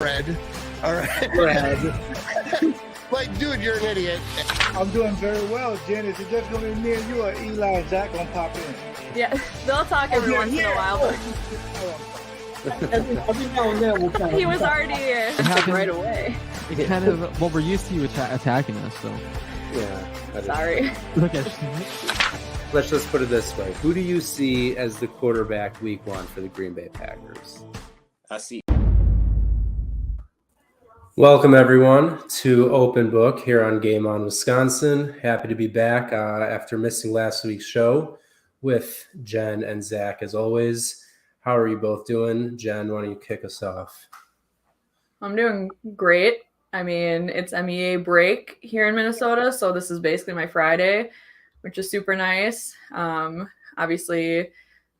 Fred. All right. Fred. Like, dude, you're an idiot. I'm doing very well, Jen. Is it just going to be me and you, or Eli and Zach going to pop in? Yeah, they'll talk every once in a while. But Every now and then we'll kind of he was already here right away. It's kind of what we're used to you attacking us, so. Yeah. Sorry. Look at Let's just put it this way. Who do you see as the quarterback week 1 for the Green Bay Packers? I see. Welcome, everyone, to Open Book here on Game On Wisconsin. Happy to be back after missing last week's show with Jen and Zach, as always. How are you both doing? Jen, why don't you kick us off? I'm doing great. I mean, it's MEA break here in Minnesota, so this is basically my Friday, which is super nice. Obviously,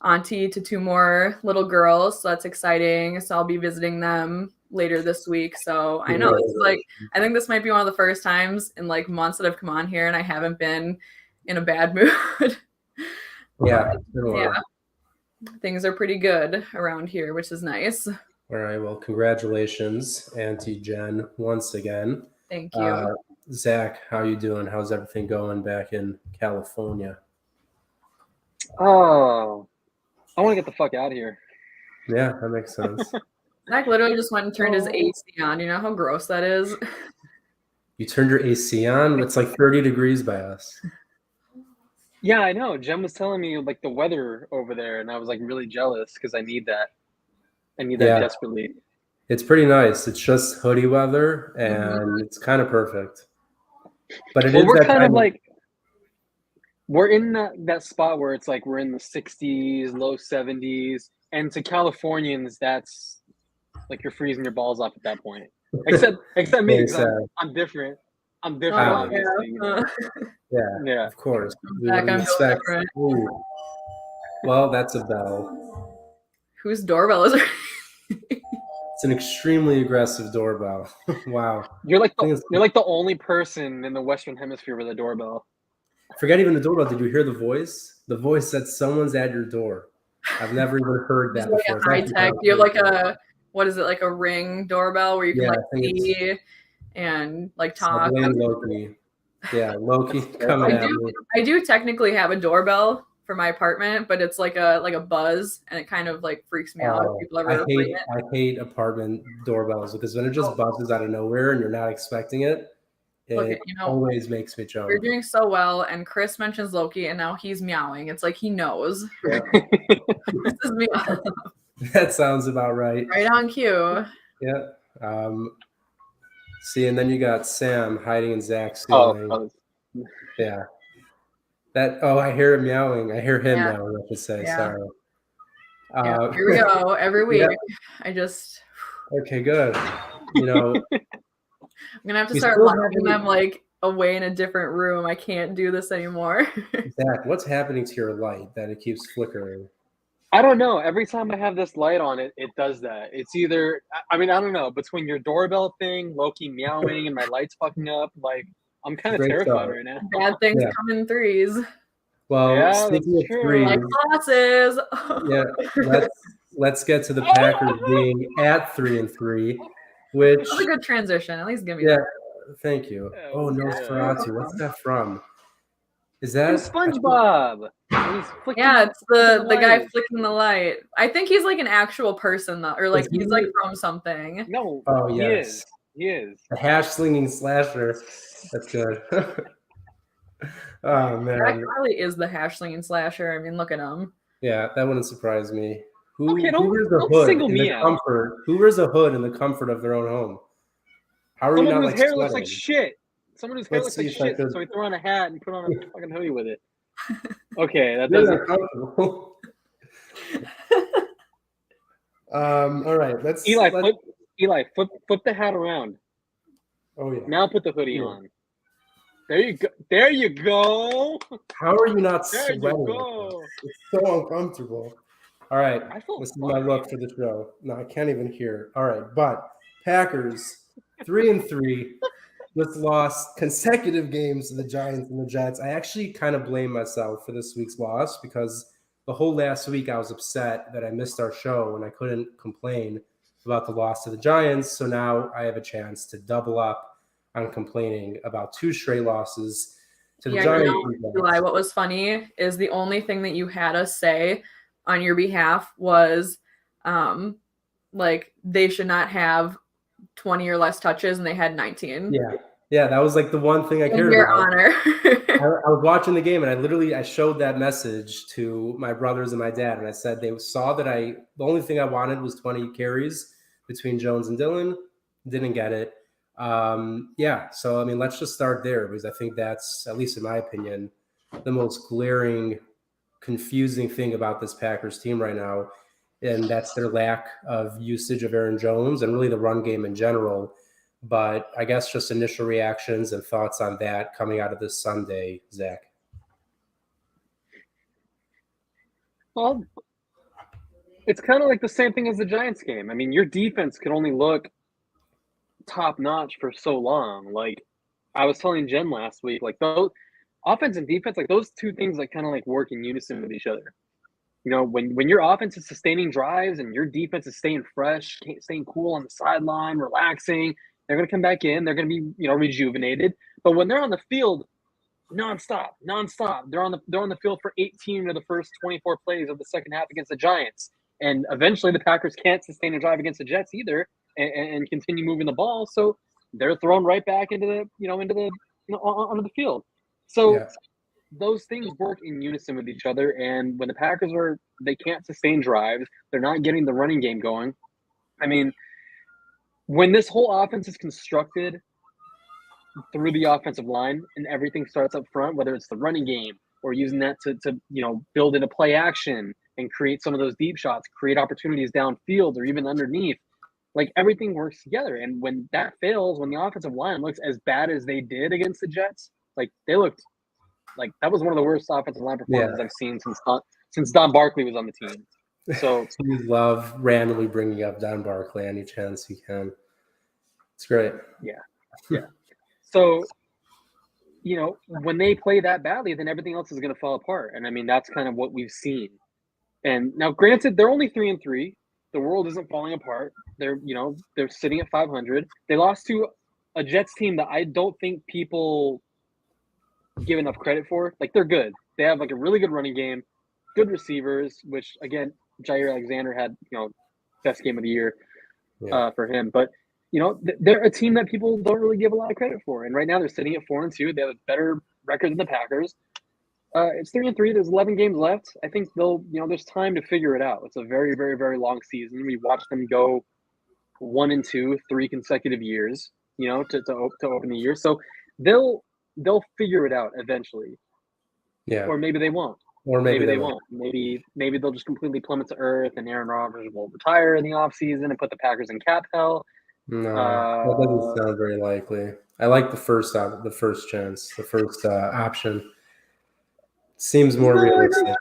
auntie to 2 more little girls, so that's exciting. So I'll be visiting them later this week. So I know this is I think this might be one of the first times in months that I've come on here and I haven't been in a bad mood. Yeah. Things are pretty good around here, which is nice. All right. Well, congratulations, Auntie Jen, once again. Thank you. Zach, how you doing? How's everything going back in California? Oh, I want to get the fuck out of here. Yeah, that makes sense. Zach literally just went and turned his AC on. You know how gross that is? You turned your AC on? It's like 30 degrees by us. Yeah, I know. Jen was telling me the weather over there, and I was really jealous because I need that. I need that desperately. It's pretty nice. It's just hoodie weather, and it's kind of perfect. But we're kind of we're in that spot where it's we're in the 60s, low 70s, and to Californians, that's you're freezing your balls off at that point. Except me, I'm different. I'm different. Yeah, of course. Different. Well, that's a bell. Whose doorbell is it? It's an extremely aggressive doorbell. Wow. You're the only person in the Western Hemisphere with a doorbell. Forget even the doorbell. Did you hear the voice? The voice said someone's at your door. I've never even heard that before. High tech. You have a Ring doorbell where you can see and talk. Loki. Yeah, Loki coming at me. I do technically have a doorbell for my apartment, but it's like a buzz, and it kind of freaks me out if people ever ring it. I hate apartment doorbells because when it just buzzes out of nowhere and you're not expecting it, it always makes me jump. You're doing so well, and Chris mentions Loki, and now he's meowing. It's like he knows. Yeah. This is me. That sounds about right. Right on cue. Yeah. See, and then you got Sam hiding in Zach's ceiling. Yeah. I hear him meowing. I hear him meowing, I should say. Yeah. Sorry. Here we go. Every week. Yeah. Okay, good. I'm gonna have to start locking them away in a different room. I can't do this anymore. Zach, what's happening to your light that it keeps flickering? I don't know. Every time I have this light on, it does that. It's either, I don't know, between your doorbell thing, Loki meowing, and my lights fucking up, I'm kind of terrified right now. Bad things come in threes. Well, speaking of threes, glasses. let's get to the Packers being at 3-3, which that's a good transition. At least give me that. Thank you. Oh, Nosferatu. What's that from? Is that SpongeBob? It's the guy flicking the light. I think he's an actual person though, or he's from something. No. Oh yes. He is. The hash slinging slasher. That's good. Oh man. That really is the hash slinging slasher. I mean, look at him. Yeah, that wouldn't surprise me. Who wears don't hood single in me the out. comfort? Who wears a hood in the comfort of their own home? How are you not Someone whose hair sweating? looks like shit. Someone whose hair looks like shit, so he threw on a hat and put on a fucking hoodie with it. Okay, that doesn't. Comfortable. All right, let's. Eli, flip the hat around. Oh yeah. Now put the hoodie on. There you go. There you go. How are you not sweating? There you go. It's so uncomfortable. All right, this is my look for the show. No, I can't even hear. All right, but Packers 3-3. Just lost consecutive games to the Giants and the Jets. I actually kind of blame myself for this week's loss because the whole last week I was upset that I missed our show and I couldn't complain about the loss to the Giants. So now I have a chance to double up on complaining about 2 straight losses to the Giants. Eli, what was funny is the only thing that you had us say on your behalf was like they should not have 20 or less touches, and they had 19. Yeah, that was like the one thing I cared about. Your honor. I was watching the game, and I showed that message to my brothers and my dad, and I said they saw that the only thing I wanted was 20 carries between Jones and Dillon. Didn't get it. So I mean, let's just start there, because I think that's, at least in my opinion, the most glaring, confusing thing about this Packers team right now, and that's their lack of usage of Aaron Jones and really the run game in general. But I guess just initial reactions and thoughts on that coming out of this Sunday, Zach. Well, it's kind of like the same thing as the Giants game. I mean, your defense could only look top notch for so long. Like I was telling Jen last week, like those offense and defense, like those two things like kind of like work in unison with each other. You know, when your offense is sustaining drives and your defense is staying fresh, staying cool on the sideline, relaxing, they're going to come back in. They're going to be, rejuvenated. But when they're on the field, nonstop, they're on the field for 18 of the first 24 plays of the second half against the Giants. And eventually the Packers can't sustain a drive against the Jets either and continue moving the ball. So they're thrown right back onto the field. So those things work in unison with each other. And when the Packers they can't sustain drives, they're not getting the running game going. I mean, when this whole offense is constructed through the offensive line and everything starts up front, whether it's the running game or using that to build in a play action and create some of those deep shots, create opportunities downfield or even underneath, like everything works together. And when that fails, when the offensive line looks as bad as they did against the Jets, like they looked like that was one of the worst offensive line performances I've seen since Don Barkley was on the team. So you love randomly bringing up Don Barkley any chance you can. It's great. Yeah. So, when they play that badly, then everything else is going to fall apart. And I mean, that's kind of what we've seen. And now, granted, they're only 3-3. The world isn't falling apart. They're sitting at 500. They lost to a Jets team that I don't think people give enough credit for. Like, they're good. They have like a really good running game, good receivers, which again, Jair Alexander had, best game of the year for him. But, they're a team that people don't really give a lot of credit for. And right now they're sitting at 4-2. They have a better record than the Packers. It's 3-3. There's 11 games left. I think there's time to figure it out. It's a very, very, very long season. We watched them go 1-2, 3 consecutive years, to open the year. So they'll figure it out eventually. Yeah. Or maybe they won't. Or maybe they won't. Maybe they'll just completely plummet to earth and Aaron Rodgers will retire in the offseason and put the Packers in cap hell. No, that doesn't sound very likely. I like the first chance, the first option. Seems more realistic.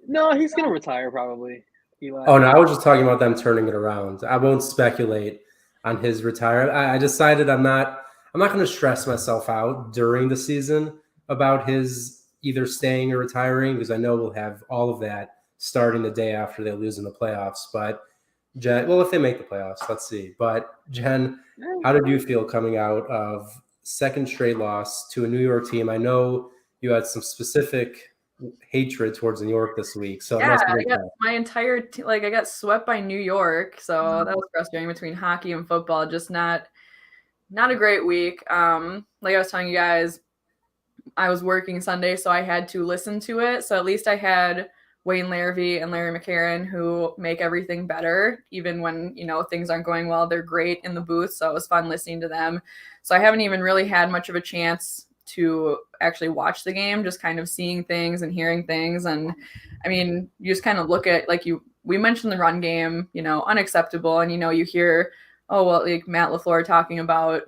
No, he's going to retire probably. Eli. Oh, no, I was just talking about them turning it around. I won't speculate on his retirement. I decided I'm not going to stress myself out during the season about his either staying or retiring, because I know we'll have all of that starting the day after they lose in the playoffs. But Jen, well, if they make the playoffs, let's see. But Jen, how did you feel coming out of second straight loss to a New York team? I know you had some specific hatred towards New York this week. So I got my entire I got swept by New York. So that was frustrating between hockey and football. Just not a great week. Like I was telling you guys, I was working Sunday, so I had to listen to it. So at least I had Wayne Larrivee and Larry McCarron, who make everything better. Even when, things aren't going well, they're great in the booth. So it was fun listening to them. So I haven't even really had much of a chance to actually watch the game, just kind of seeing things and hearing things. And I mean, you just kind of look at, we mentioned the run game, unacceptable. And, you hear, like Matt LaFleur talking about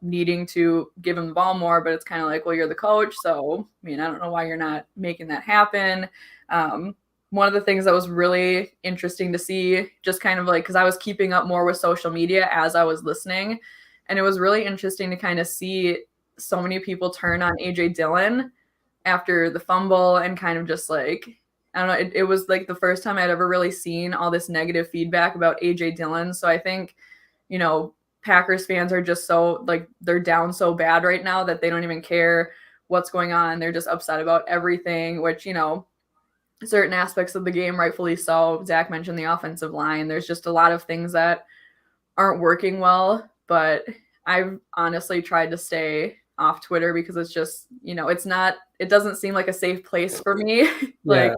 needing to give him the ball more, but it's kind of like, well, you're the coach. So, I mean, I don't know why you're not making that happen. One of the things that was really interesting to see, just kind of because I was keeping up more with social media as I was listening, and it was really interesting to kind of see so many people turn on AJ Dillon after the fumble and kind of just I don't know, it was like the first time I'd ever really seen all this negative feedback about AJ Dillon. So I think, you know, Packers fans are just so like they're down so bad right now that they don't even care what's going on. They're just upset about everything, which, you know, certain aspects of the game, rightfully so. Zach mentioned the offensive line. There's just a lot of things that aren't working well, but I've honestly tried to stay off Twitter because it's just, you know, it doesn't seem like a safe place for me. Like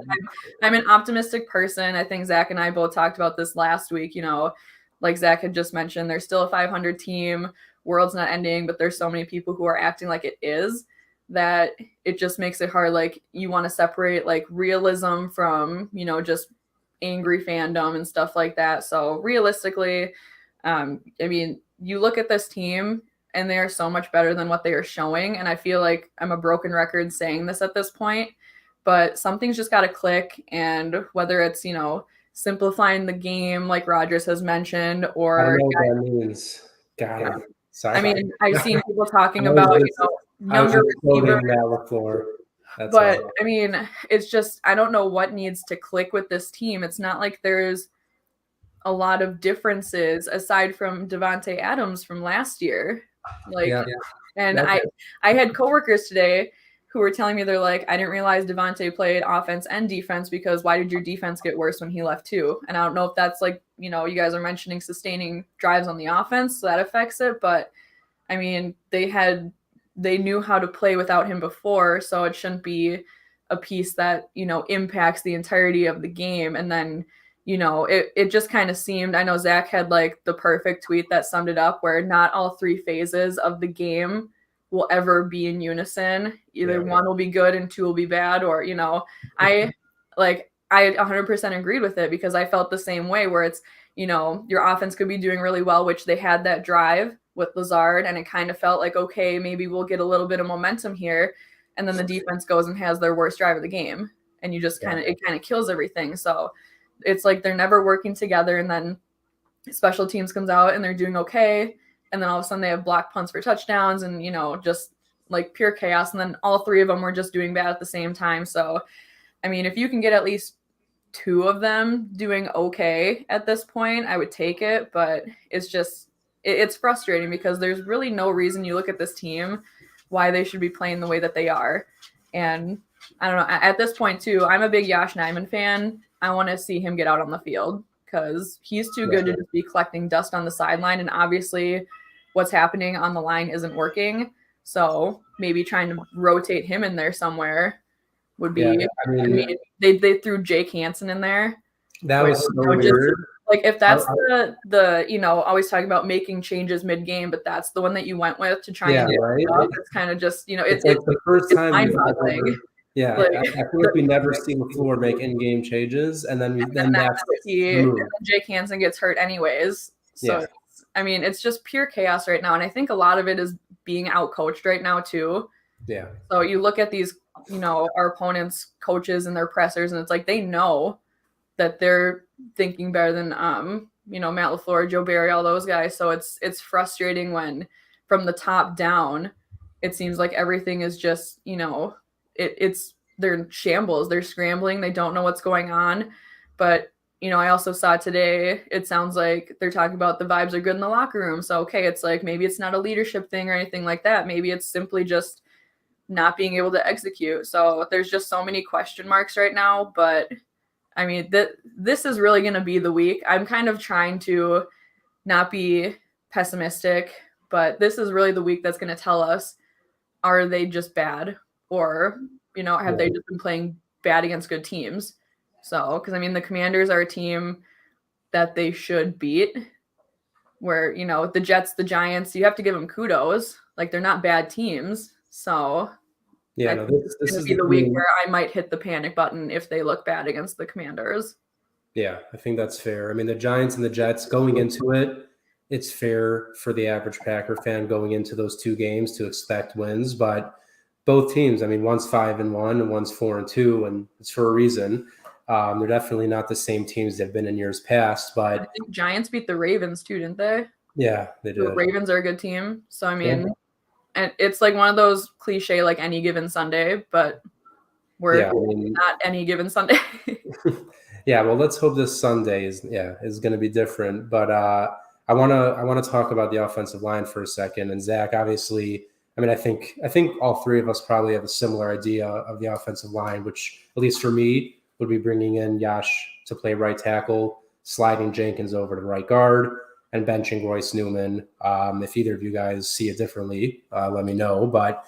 I'm an optimistic person. I think Zach and I both talked about this last week, you know, like Zach had just mentioned, there's still a 500 team, world's not ending, but there's so many people who are acting like it is that it just makes it hard. Like you want to separate like realism from, you know, just angry fandom and stuff like that. So realistically, I mean, you look at this team and they are so much better than what they are showing. And I feel like I'm a broken record saying this at this point, but something's just got to click. And whether it's, you know, simplifying the game, like Rogers has mentioned, or I don't know what that means. Got it. Sorry. I mean, I've seen people talking about, you know, younger receivers. But I mean, it's just, I don't know what needs to click with this team. It's not like there's a lot of differences aside from Devontae Adams from last year. Like, and I had coworkers today who were telling me, they're like, I didn't realize Devontae played offense and defense because why did your defense get worse when he left too? And I don't know if that's like, you know, you guys are mentioning sustaining drives on the offense, so that affects it. But I mean, they knew how to play without him before, so it shouldn't be a piece that, you know, impacts the entirety of the game. And then, you know, it just kind of seemed, I know Zach had like the perfect tweet that summed it up, where not all three phases of the game will ever be in unison. Either one will be good and two will be bad, or, you know, I 100% agreed with it because I felt the same way, where it's, you know, your offense could be doing really well, which they had that drive with Lazard, and it kind of felt like, okay, maybe we'll get a little bit of momentum here. And then the defense goes and has their worst drive of the game. And you just it kind of kills everything. So it's like they're never working together. And then special teams comes out and they're doing okay. And then all of a sudden they have block punts for touchdowns and, you know, just like pure chaos. And then all three of them were just doing bad at the same time. So, I mean, if you can get at least two of them doing okay at this point, I would take it. But it's just, it's frustrating because there's really no reason, you look at this team, why they should be playing the way that they are. And I don't know, at this point too, I'm a big Josh Nijman fan. I want to see him get out on the field because he's too good to just be collecting dust on the sideline. And obviously what's happening on the line isn't working. So maybe trying to rotate him in there somewhere would be, I mean they threw Jake Hansen in there. That was so weird. Like if that's the you know, always talking about making changes mid-game, but that's the one that you went with to try and get it up, it's kind of just, you know, it's like the first time like, I feel like we never see LaFleur make in-game changes, and then Jake Hansen gets hurt anyways. So I mean, it's just pure chaos right now, and I think a lot of it is being out-coached right now too. Yeah. So you look at these, you know, our opponents' coaches and their pressers, and it's like they know that they're thinking better than you know, Matt LaFleur, Joe Barry, all those guys. So it's frustrating when from the top down, it seems like everything is just, you know, they're in shambles, they're scrambling, they don't know what's going on. But, you know, I also saw today, it sounds like they're talking about the vibes are good in the locker room. So, okay, it's like maybe it's not a leadership thing or anything like that. Maybe it's simply just not being able to execute. So there's just so many question marks right now. But I mean, this is really going to be the week. I'm kind of trying to not be pessimistic, but this is really the week that's going to tell us, are they just bad? Or, you know, have they just been playing bad against good teams? So, because I mean, the Commanders are a team that they should beat, where, you know, the Jets, the Giants, you have to give them kudos. Like, they're not bad teams. So, yeah, no, this is the week where I might hit the panic button if they look bad against the Commanders. Yeah, I think that's fair. I mean, the Giants and the Jets going into it, it's fair for the average Packer fan going into those two games to expect wins. But both teams, I mean, one's 5-1 and one's 4-2, and it's for a reason. They're definitely not the same teams they've been in years past. But I think Giants beat the Ravens too, didn't they? Yeah, they did. The Ravens are a good team. So, I mean, and it's like one of those cliche, like any given Sunday, but we're not any given Sunday. Yeah, well, let's hope this Sunday is going to be different. But I want to talk about the offensive line for a second. And Zach, obviously, I mean, I think all three of us probably have a similar idea of the offensive line, which at least for me would be bringing in Yash to play right tackle, sliding Jenkins over to right guard, and benching Royce Newman. If either of you guys see it differently, let me know. But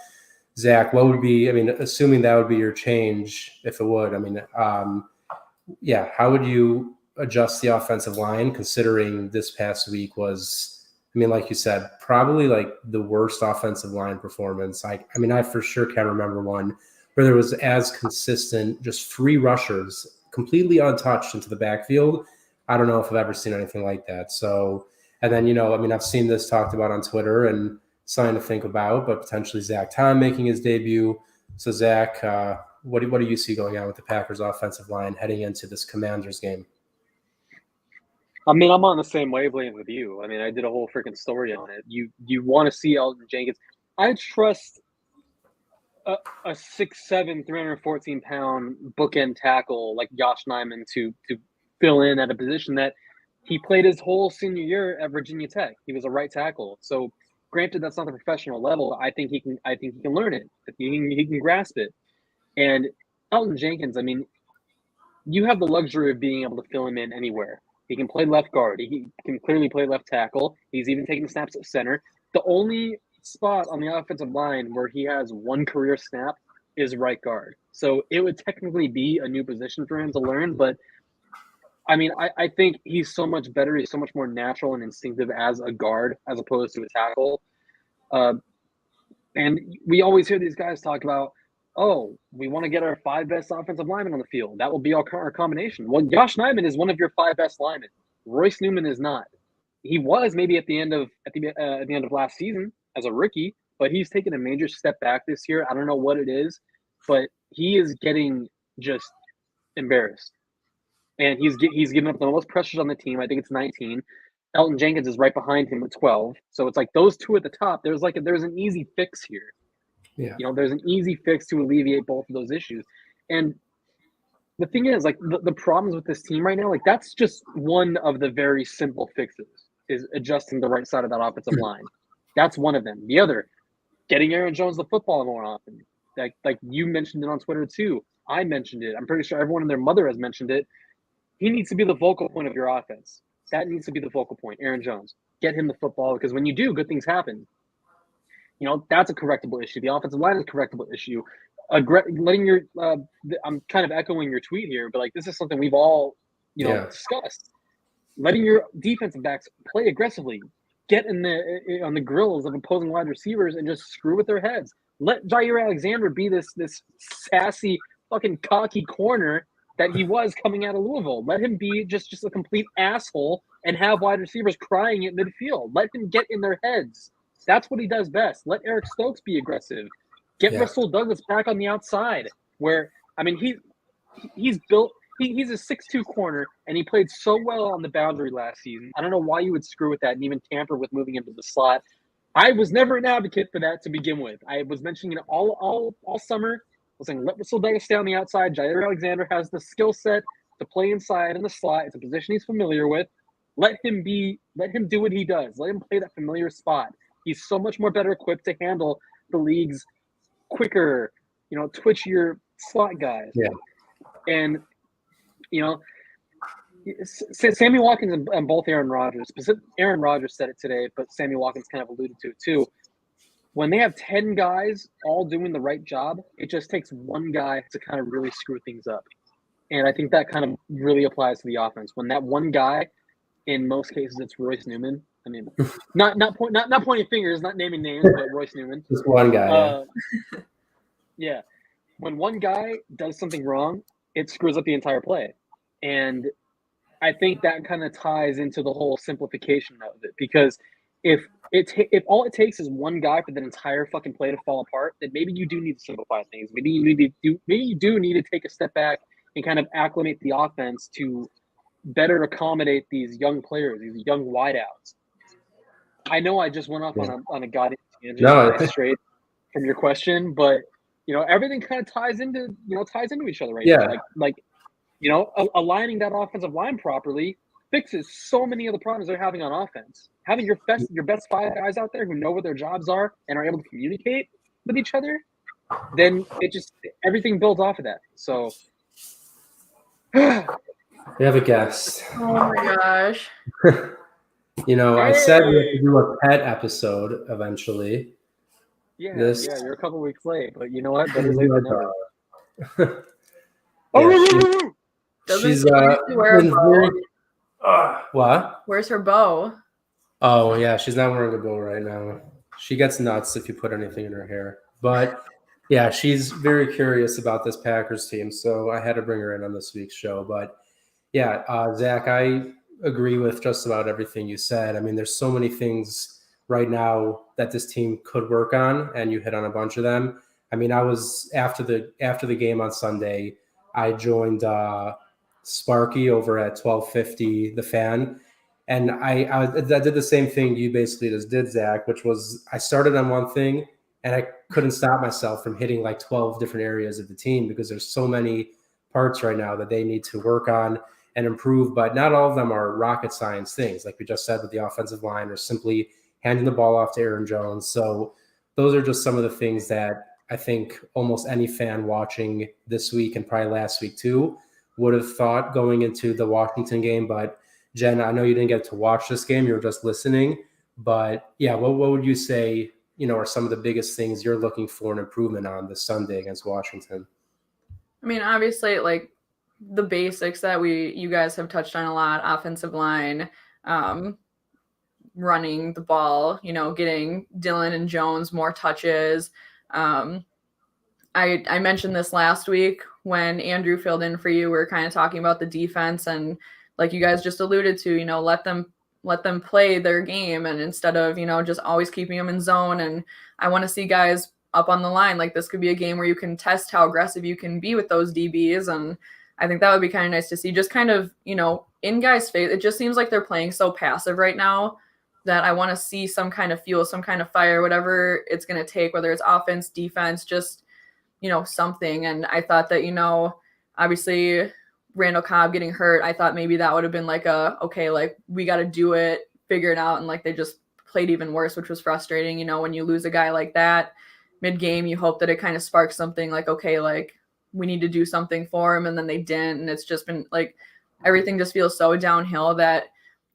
Zach, what would be? I mean, assuming that would be your change, if it would. I mean, how would you adjust the offensive line considering this past week was, I mean, like you said, probably like the worst offensive line performance. I mean, I for sure can't remember one where there was as consistent, just free rushers completely untouched into the backfield. I don't know if I've ever seen anything like that. So, and then, I mean, I've seen this talked about on Twitter and something to think about, but potentially Zach Tom making his debut. So Zach, what do you see going on with the Packers offensive line heading into this Commanders game? I mean, I'm on the same wavelength with you. I mean, I did a whole freaking story on it. You want to see Elgton Jenkins. I trust a 6'7", 314-pound bookend tackle like Josh Nijman to fill in at a position that he played his whole senior year at Virginia Tech. He was a right tackle. So, granted, that's not the professional level. I think he can learn it. He can grasp it. And Elgton Jenkins, I mean, you have the luxury of being able to fill him in anywhere. He can play left guard. He can clearly play left tackle. He's even taking snaps at center. The only spot on the offensive line where he has one career snap is right guard. So it would technically be a new position for him to learn. But, I mean, I think he's so much better. He's so much more natural and instinctive as a guard as opposed to a tackle. And we always hear these guys talk about, oh, we want to get our 5 best offensive linemen on the field. That will be our combination. Well, Josh Nijman is one of your 5 best linemen. Royce Newman is not. He was maybe at the end of last season as a rookie, but he's taken a major step back this year. I don't know what it is, but he is getting just embarrassed, and he's given up the most pressures on the team. I think it's 19. Elgton Jenkins is right behind him with 12. So it's like those two at the top. There's an easy fix here. Yeah. There's an easy fix to alleviate both of those issues. And the thing is, like, the problems with this team right now, like, that's just one of the very simple fixes, is adjusting the right side of that offensive line. That's one of them. The other, getting Aaron Jones the football more often. Like you mentioned it on Twitter too. I mentioned it. I'm pretty sure everyone and their mother has mentioned it. He needs to be the focal point of your offense. That needs to be the focal point, Aaron Jones. Get him the football, because when you do, good things happen. That's a correctable issue. The offensive line is a correctable issue. Letting your I'm kind of echoing your tweet here, but like, this is something we've all discussed. Letting your defensive backs play aggressively, get on the grills of opposing wide receivers and just screw with their heads. Let Jair Alexander be this sassy fucking cocky corner that he was coming out of Louisville. Let him be just a complete asshole and have wide receivers crying at midfield. Let him get in their heads. That's what he does best. Let Eric Stokes be aggressive. Get Russell Douglas back on the outside, where, I mean, he's built. He's a 6'2" corner, and he played so well on the boundary last season. I don't know why you would screw with that and even tamper with moving into the slot. I was never an advocate for that to begin with. I was mentioning it all summer. I was saying, let Russell Douglas stay on the outside. Jair Alexander has the skill set to play inside in the slot. It's a position he's familiar with. Let him do what he does. Let him play that familiar spot. He's so much more better equipped to handle the league's quicker, twitchier slot guys. Yeah. And, Sammy Watkins and both Aaron Rodgers said it today, but Sammy Watkins kind of alluded to it too. When they have 10 guys all doing the right job, it just takes one guy to kind of really screw things up. And I think that kind of really applies to the offense. When that one guy, in most cases, it's Royce Newman. I mean, not pointing fingers, not naming names, but Royce Newman. Just one guy. Yeah. When one guy does something wrong, it screws up the entire play. And I think that kind of ties into the whole simplification of it, because if all it takes is one guy for that entire fucking play to fall apart, then maybe you do need to simplify things. Maybe you do need to take a step back and kind of acclimate the offense to better accommodate these young players, these young wideouts. I know I just went off on a goddamn tangent straight from your question, but everything kind of ties into each other right Yeah. now. Like aligning that offensive line properly fixes so many of the problems they're having on offense. Having your best 5 guys out there who know what their jobs are and are able to communicate with each other, then everything builds off of that. So We have a guest. Oh my gosh. I said we have to do a pet episode eventually. Yeah, you're a couple weeks late, but you know what? Better late than never. She's wear a bow? What? Where's her bow? Oh yeah, she's not wearing a bow right now. She gets nuts if you put anything in her hair. But yeah, she's very curious about this Packers team, so I had to bring her in on this week's show. But yeah, Zach, I agree with just about everything you said. I mean, there's so many things right now that this team could work on, and you hit on a bunch of them. I mean, I was after the game on Sunday, I joined Sparky over at 1250 The Fan, and I did the same thing you basically just did, Zach, which was I started on one thing and I couldn't stop myself from hitting like 12 different areas of the team because there's so many parts right now that they need to work on and improve, but not all of them are rocket science things, like we just said with the offensive line, or simply handing the ball off to Aaron Jones. So those are just some of the things that I think almost any fan watching this week and probably last week too would have thought going into the Washington game. But Jen, I know you didn't get to watch this game, you were just listening, but yeah, what would you say, are some of the biggest things you're looking for an improvement on this Sunday against Washington? I mean, obviously, like the basics that you guys have touched on a lot: offensive line, running the ball, getting Dylan and Jones more touches. I mentioned this last week when Andrew filled in for you. We were kind of talking about the defense, and like you guys just alluded to, let them play their game, and instead of just always keeping them in zone. And I want to see guys up on the line. Like this could be a game where you can test how aggressive you can be with those DBs, and I think that would be kind of nice to see. Just kind of in guys' face. It just seems like they're playing so passive right now that I want to see some kind of fuel, some kind of fire, whatever it's going to take, whether it's offense, defense, just something. And I thought that obviously Randall Cobb getting hurt, I thought maybe that would have been like okay, like we got to do it, figure it out. And like they just played even worse, which was frustrating. When you lose a guy like that mid-game, you hope that it kind of sparks something like, okay, like we need to do something for him. And then they didn't. And it's just been like everything just feels so downhill that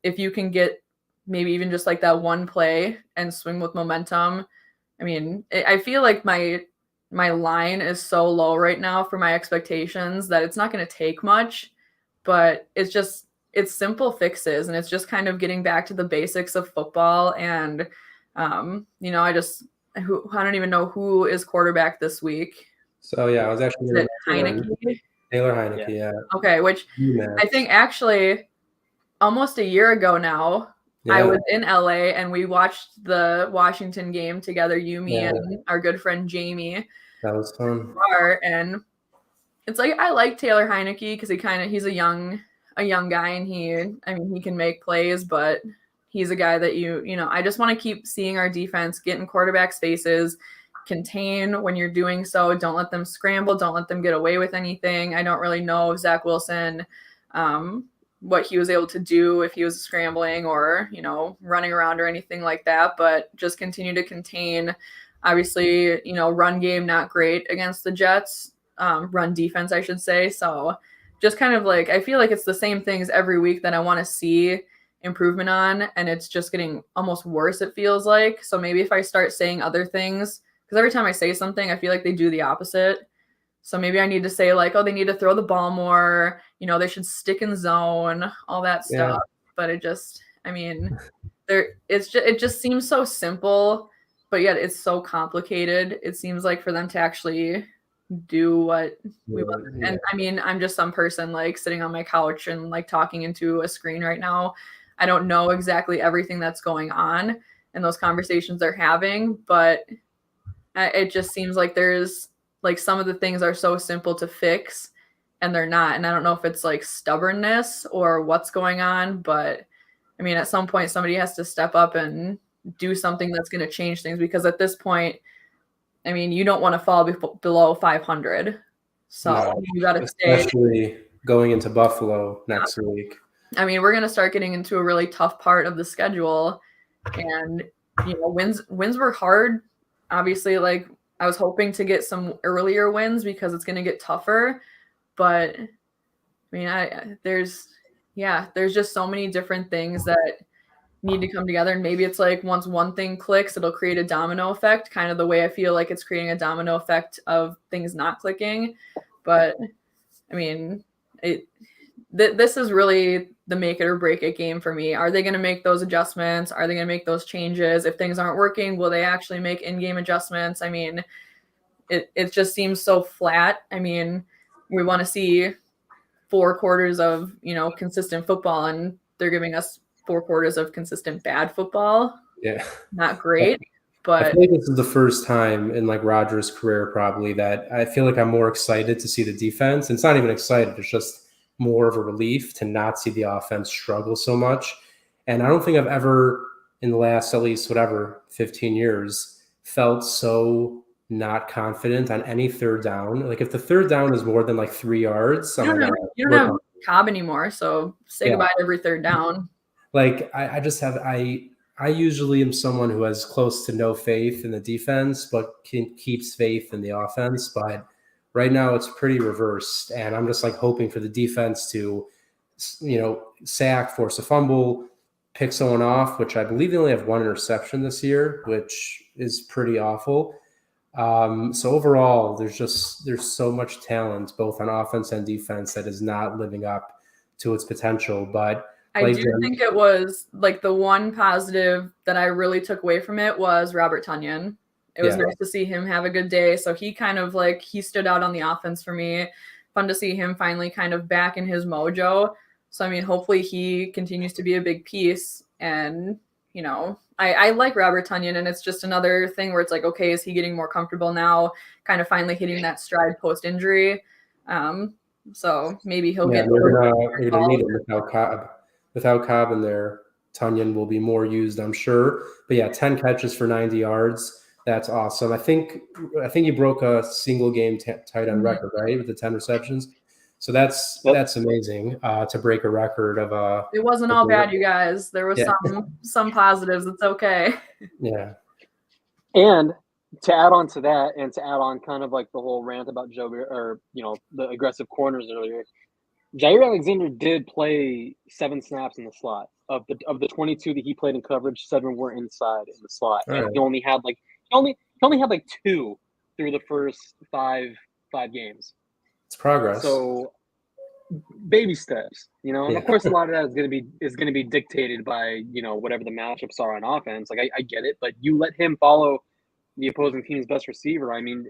if you can get maybe even just like that one play and swing with momentum. I mean, I feel like my line is so low right now for my expectations that it's not going to take much, but it's simple fixes, and it's just kind of getting back to the basics of football. And, I don't even know who is quarterback this week. So yeah, I was actually Heineke? Taylor Heineke, yeah. Okay, which I think actually almost a year ago now, I was in LA and we watched the Washington game together, me and our good friend Jamie. That was fun. And it's like I like Taylor Heineke because he's a young guy, and he can make plays, but he's a guy that I just want to keep seeing our defense get in quarterback spaces, contain when you're doing so. Don't let them scramble. Don't let them get away with anything. I don't really know if Zach Wilson, what he was able to do if he was scrambling or, running around or anything like that, but just continue to contain. Obviously, run game, not great against the Jets, run defense, I should say. So just kind of like, I feel like it's the same things every week that I want to see improvement on, and it's just getting almost worse, it feels like. So maybe if I start saying other things, because every time I say something, I feel like they do the opposite. So maybe I need to say like, oh, they need to throw the ball more, they should stick in zone, all that stuff. But it just seems so simple, but yet it's so complicated. It seems like for them to actually do what we want. And I mean, I'm just some person like sitting on my couch and like talking into a screen right now. I don't know exactly everything that's going on in those conversations they're having, but it just seems like there's like some of the things are so simple to fix and they're not. And I don't know if it's like stubbornness or what's going on, but I mean, at some point somebody has to step up and do something that's going to change things, because at this point, I mean, you don't want to fall below 500. So No, you got to stay. especially going into Buffalo next week. I mean, we're going to start getting into a really tough part of the schedule, and wins were hard. Obviously, like I was hoping to get some earlier wins because it's going to get tougher, but I mean, there's just so many different things that need to come together, and maybe it's like once one thing clicks, it'll create a domino effect, kind of the way I feel like it's creating a domino effect of things not clicking. But I mean, this is really the make it or break it game for me. Are they going to make those adjustments? Are they going to make those changes? If things aren't working, will they actually make in-game adjustments? I mean, it just seems so flat. I mean, we want to see 4 quarters of, consistent football, and they're giving us 4 quarters of consistent bad football. Yeah. Not great. But I feel like this is the first time in like Rodgers' career probably that I feel like I'm more excited to see the defense. And it's not even excited. It's just more of a relief to not see the offense struggle so much. And I don't think I've ever in the last at least 15 years felt so not confident on any third down. Like if the third down is more than like 3 yards, you don't have Cobb anymore. So say goodbye to every third down. Like I usually am someone who has close to no faith in the defense, but keeps faith in the offense. But right now it's pretty reversed. And I'm just like hoping for the defense to, sack, force a fumble, pick someone off, which I believe they only have 1 interception this year, which is pretty awful. So overall, there's so much talent, both on offense and defense, that is not living up to its potential. But I do think it was like the one positive that I really took away from it was Robert Tonyan. It was nice to see him have a good day. So he kind of he stood out on the offense for me. Fun to see him finally kind of back in his mojo. So, I mean, hopefully he continues to be a big piece. And, I like Robert Tonyan, and it's just another thing where it's like, okay, is he getting more comfortable now? Kind of finally hitting that stride post-injury. So maybe he'll get. You're gonna need it without Cobb. Without Cobb in there, Tonyan will be more used, I'm sure. But yeah, 10 catches for 90 yards. That's awesome. I think he broke a single game tight end record, right, with the 10 receptions. So that's amazing to break a record of It wasn't all bad, you guys. There was some positives. It's okay. Yeah. And to add on to that, and to add on kind of like the whole rant about Joe, or the aggressive corners earlier, Jair Alexander did play 7 snaps in the slot. Of the 22 that he played in coverage, 7 were inside in the slot, and he only had like 2 through the first five games. It's progress. So baby steps, and of course a lot of that is going to be dictated by whatever the matchups are on offense. Like I get it, but you let him follow the opposing team's best receiver. I mean,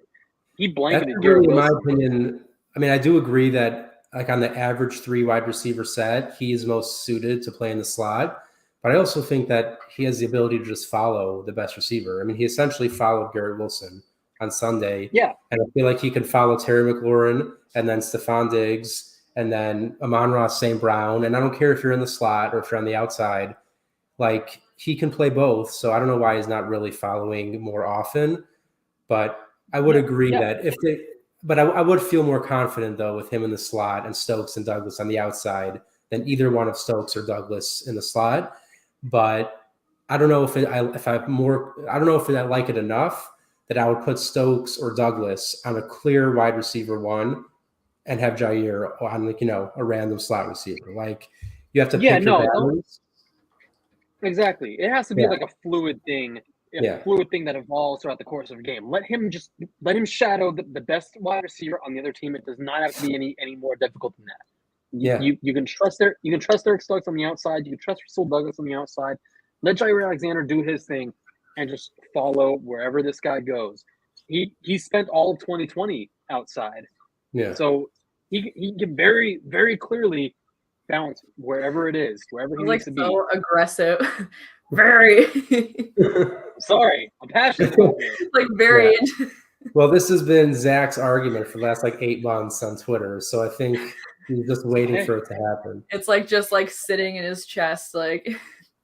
he blanketed Garrett Wilson. In my opinion, I mean, I do agree that like on the average 3 wide receiver set, he is most suited to play in the slot. But I also think that he has the ability to just follow the best receiver. I mean, he essentially followed Garrett Wilson on Sunday. Yeah. And I feel like he could follow Terry McLaurin and then Stephon Diggs and then Amon-Ra St. Brown. And I don't care if you're in the slot or if you're on the outside. Like, he can play both. So I don't know why he's not really following more often. But I would agree that if they – but I would feel more confident, though, with him in the slot and Stokes and Douglas on the outside than either one of Stokes or Douglas in the slot. But I don't know I don't know if I like it enough that I would put Stokes or Douglas on a clear wide receiver 1 and have Jair on a random slot receiver. Like, you have to pick your battles. Exactly. It has to be like a fluid thing. A fluid thing that evolves throughout the course of a game. Let him shadow the best wide receiver on the other team. It does not have to be any more difficult than that. You can trust Eric Stokes on the outside. You can trust Rasul Douglas on the outside. Let Jair Alexander do his thing and just follow wherever this guy goes. He spent all of 2020 outside. Yeah. So he can very, very clearly bounce wherever it is, wherever he needs to be. So aggressive. Very. Sorry, I'm passionate about it. Like very. Yeah. Well, this has been Zach's argument for the last 8 months on Twitter, so I think he's just waiting for it to happen. It's just sitting in his chest, like.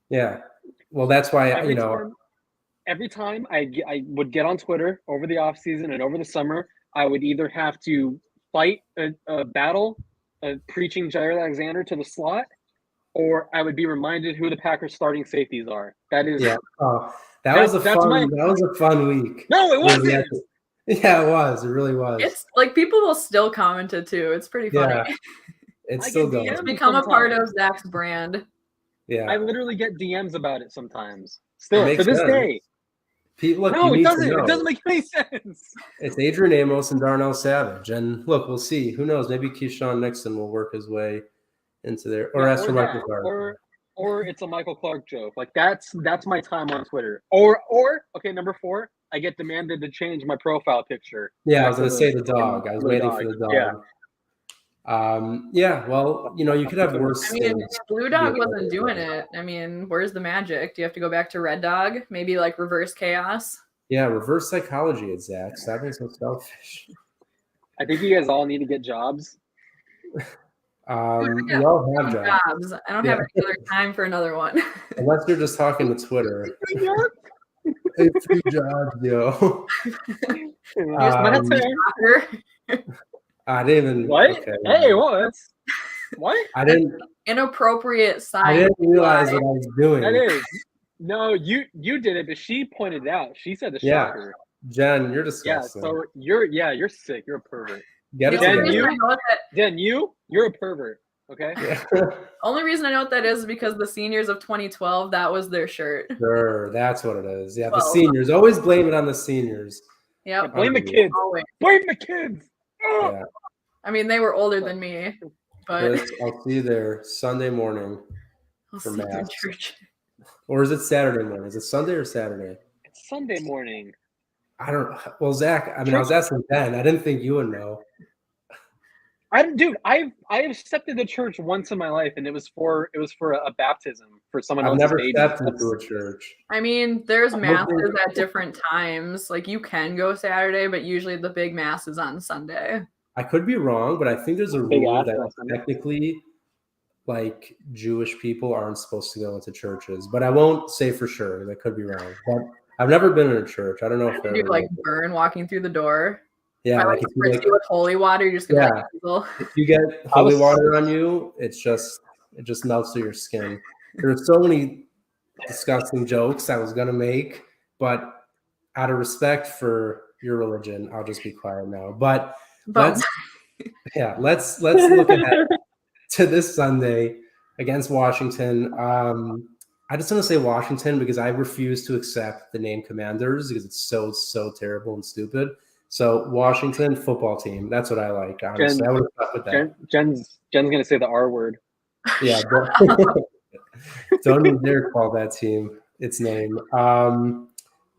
Yeah. Well, that's why every time I would get on Twitter over the off season and over the summer, I would either have to fight a battle, preaching Jair Alexander to the slot, or I would be reminded who the Packers starting safeties are. That is, Yeah. That was a fun week. No, it wasn't. Yeah, it was. It really was. It's like people will still comment it too. It's pretty funny. Yeah. It's still going. It's become a part of Zach's brand. Yeah. I literally get DMs about it sometimes. Still to this sense. day. Look, no, it doesn't. It doesn't make any sense. It's Adrian Amos and Darnell Savage. And look, we'll see. Who knows? Maybe Keyshawn Nixon will work his way into there. Or as for Michael Clark. Or it's a Michael Clark joke. Like that's my time on Twitter. Or okay, number 4, I get demanded to change my profile picture. Yeah, I was gonna say the dog. I was waiting for the dog. Yeah. Well, you could have worse things. Blue Dog wasn't doing it. I mean, where's the magic? Do you have to go back to Red Dog? Maybe like reverse chaos? Yeah, reverse psychology, Zach. Stop being so selfish. I think you guys all need to get jobs. We all have jobs. I don't have any other time for another one. Unless you're just talking to Twitter. It's 3 jobs, yo. I didn't even. What? Okay. Hey, what? I didn't. Inappropriate sign. I didn't realize what I was doing. That is. No, you did it, but she pointed it out. She said the shocker. Jen, you're disgusting. Yeah, so you're sick. You're a pervert. Get it Jen, you're a pervert. Okay. Yeah. Only reason I know what that is because the seniors of 2012, that was their shirt. Sure, that's what it is. Yeah, the seniors. Always blame it on the seniors. Yeah. Blame the kids. Always. Blame the kids. Oh. Yeah. I mean, they were older than me, but Chris, I'll see you there Sunday morning for mass. Church. Or is it Saturday morning? Is it Sunday or Saturday? It's Sunday morning. I don't know. Well, Zach, I was asking Ben. I didn't think you would know. I accepted the church once in my life, and it was for a baptism for someone else's baby. I've never stepped into a church. I mean, there's masses at different times. Like you can go Saturday, but usually the big mass is on Sunday. I could be wrong, but I think there's a rule that technically, like Jewish people aren't supposed to go into churches. But I won't say for sure. I could be wrong. But I've never been in a church. I don't know if you like burn walking through the door. Yeah, like if you with holy water, you're just gonna if you get holy water on you, it just melts through your skin. There's so many disgusting jokes I was gonna make, but out of respect for your religion, I'll just be quiet now. But let's look ahead to this Sunday against Washington. I just want to say Washington because I refuse to accept the name Commanders because it's so terrible and stupid. So Washington football team. That's what I like. Honestly, I would have stuck with that. Jen's gonna say the R word. Yeah, don't even dare call that team its name.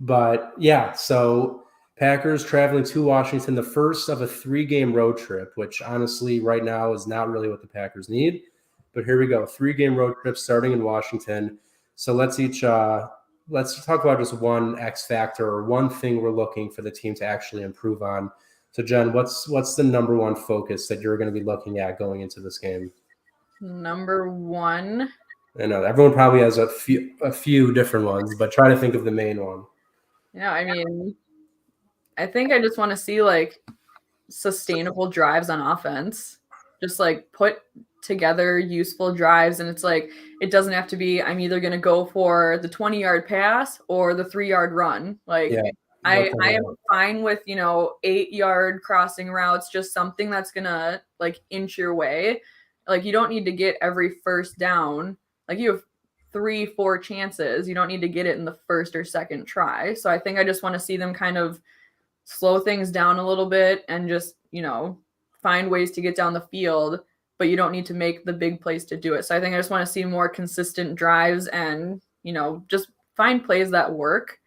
But yeah, so Packers traveling to Washington, the first of a 3-game road trip, which honestly right now is not really what the Packers need. But here we go, 3-game road trip starting in Washington. So let's talk about just one X factor or one thing we're looking for the team to actually improve on. So, Jen, what's the number one focus that you're going to be looking at going into this game? Number one. I know everyone probably has a few different ones, but try to think of the main one. Yeah, I mean, I think I just want to see like sustainable drives on offense. Just like put together useful drives, and it's like it doesn't have to be I'm either going to go for the 20-yard pass or the 3-yard run. Like I am fine with 8-yard crossing routes, just something that's gonna like inch your way. Like you don't need to get every first down. Like you have 3-4 chances. You don't need to get it in the first or second try. So I think I just want to see them kind of slow things down a little bit and just find ways to get down the field, but you don't need to make the big plays to do it. So I think I just want to see more consistent drives and, just find plays that work.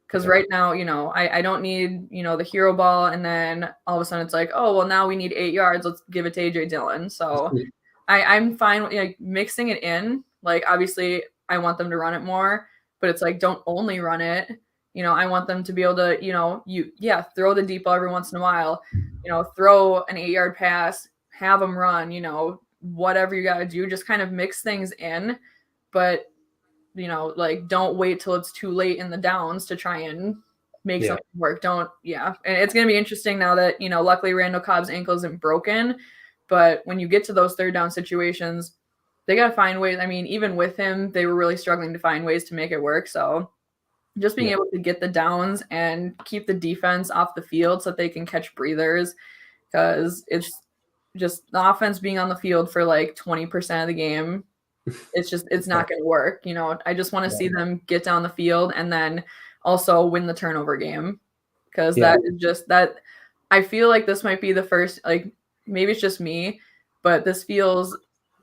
Because right now, I don't need, the hero ball. And then all of a sudden it's like, oh, well, now we need 8 yards. Let's give it to AJ Dillon. So I'm fine with mixing it in. Like, obviously, I want them to run it more, but it's like, don't only run it. I want them to be able to, throw the deep ball every once in a while, throw an 8-yard pass, have them run, whatever you got to do, just kind of mix things in. But like don't wait till it's too late in the downs to try and make something work. And it's going to be interesting now that, luckily Randall Cobb's ankle isn't broken, but when you get to those third down situations, they got to find ways. I mean, even with him, they were really struggling to find ways to make it work. So just being able to get the downs and keep the defense off the field so that they can catch breathers, because it's just the offense being on the field for like 20% of the game. It's not going to work. I just want to see them get down the field and then also win the turnover game, because that is just that. I feel like this might be the first, like maybe it's just me, but this feels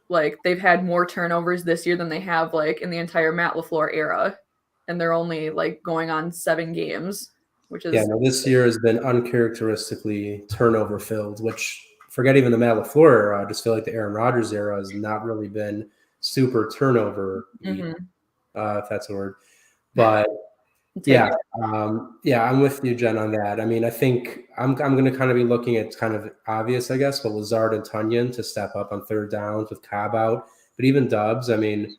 like they've had more turnovers this year than they have like in the entire Matt LaFleur era. And they're only like going on 7 games, which is this year has been uncharacteristically turnover filled, which forget even the Matt LaFleur era. I just feel like the Aaron Rodgers era has not really been super turnover, if that's a word. But I'm with you, Jen, on that. I mean, I think I'm going to kind of be looking at kind of obvious, I guess, but Lazard and Tunyon to step up on third downs with Cobb out. But even Dobbs, I'm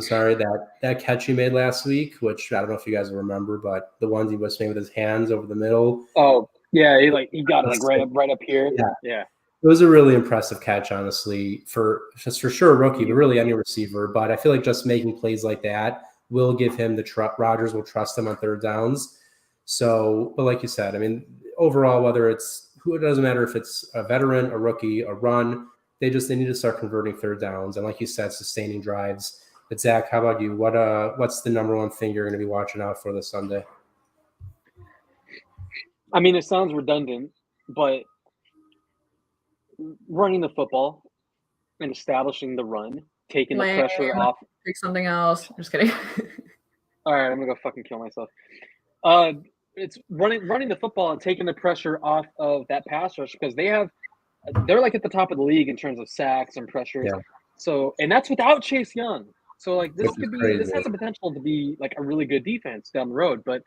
sorry, that catch he made last week, which I don't know if you guys will remember, but the ones he was making with his hands over the middle. Oh, yeah, he got it right up here. Yeah. It was a really impressive catch, honestly, for sure a rookie, but really any receiver. But I feel like just making plays like that will give him Rodgers will trust him on third downs. So, but like you said, I mean, overall, it doesn't matter if it's a veteran, a rookie, a run, they need to start converting third downs. And like you said, sustaining drives. But Zach, how about you? What's the number one thing you're going to be watching out for this Sunday? I mean, it sounds redundant, but running the football and establishing the run, taking the pressure off. Pick something else. I'm just kidding. All right, I'm gonna go fucking kill myself. It's running the football and taking the pressure off of that pass rush, because they're like at the top of the league in terms of sacks and pressures. Yeah. So, and that's without Chase Young. So like this has the potential to be like a really good defense down the road. But